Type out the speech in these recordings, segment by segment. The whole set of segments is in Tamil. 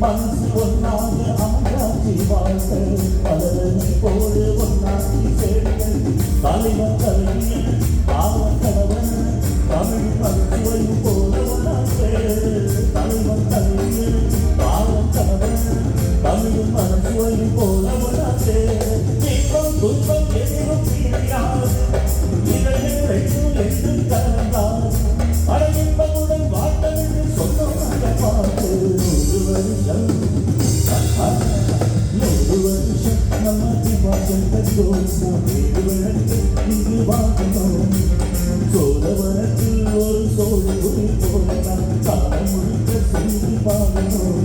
மனசு ஒன்றாக ஆராய்ச்சி வாழ்க்கை பலரை போல ஒன்றாகி சேர்க்க தலைவர் தலைவர் பாவம் கடவன் தமிழ் மருத்துவை போலவனாக தலைவர் தலைவர் பாவம் கடவன் தமிழ் மருத்துவை போலவனாக தீபம் துன்பம் எதிரும் தீராது இதை என்று கலந்தார் அடையின்பமுடன் வாழ்த்தென்று சொன்னவனாக பார்த்து 100 வருஷம் நம்ம திவாசத்தை இங்கு வாங்கணும் சோழவனத்தில் ஒரு சோழ போலதான் காலம் முழுக்க செய்து பாடணும்.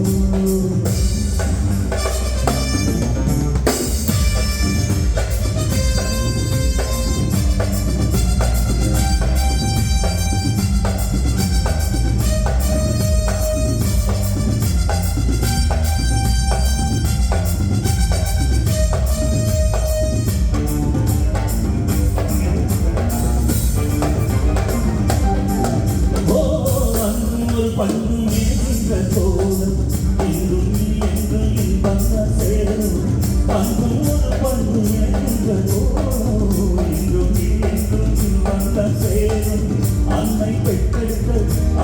அன்னை பெற்றெடுத்த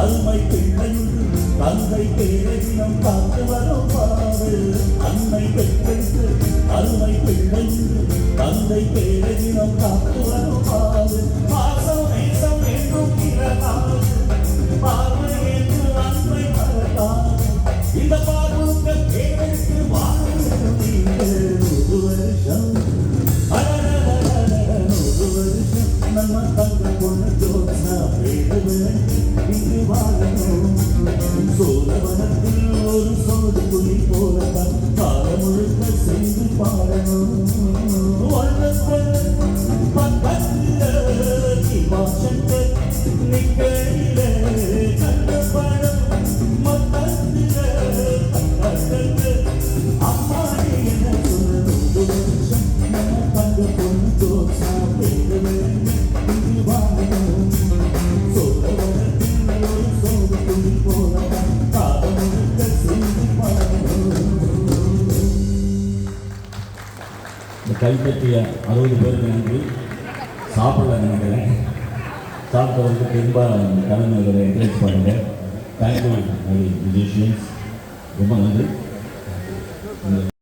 அருமை பிள்ளையுண்டு தந்தை பேரினம் காத்து வரும் பாடு. அன்னை பெற்றெடுத்த அருமை பிள்ளையுண்டு தந்தை பேரினம் காத்து வரும் பாடு. பாசம் நேசம் என்றும் பிறகாது பார்வை என்று அன்பை மறக்காது. இந்த பார்வுகள் பேருக்கு வாழ்ந்து 100 வருஷம் 100 வருஷம் நம்ம தங்க பொண்ணு ஜோத்னா பேருவன் இங்கு வாழணும். சோழவனத்தில் ஒரு சோடு துளி போலதான் காலம் முழுக்க செய்து பாடணும். பக்கத்தில் நிக்கையில கண்ட படம் மத்தத்தில் அம்மாடி என்ன சொல்ல 100 வருஷம் நம்ம தங்க பொண்ணு ஜோத்னா பேருவன் இங்கு வாழணும். சோழவனத்தில் ஒரு சோடு துளி போலதான் காலம் முழுக்க செய்து பாடணும். கைப்பற்றிய 60 பேருக்கு நன்றி. சாப்பிடல நினைக்கிறேன். சாப்பிட்டவருக்கு பெரும்பாக கலைஞர்களை என்கரேஜ் பண்ணுங்கள். தேங்க்யூ மியூசிஷியன்ஸ், ரொம்ப நன்றி.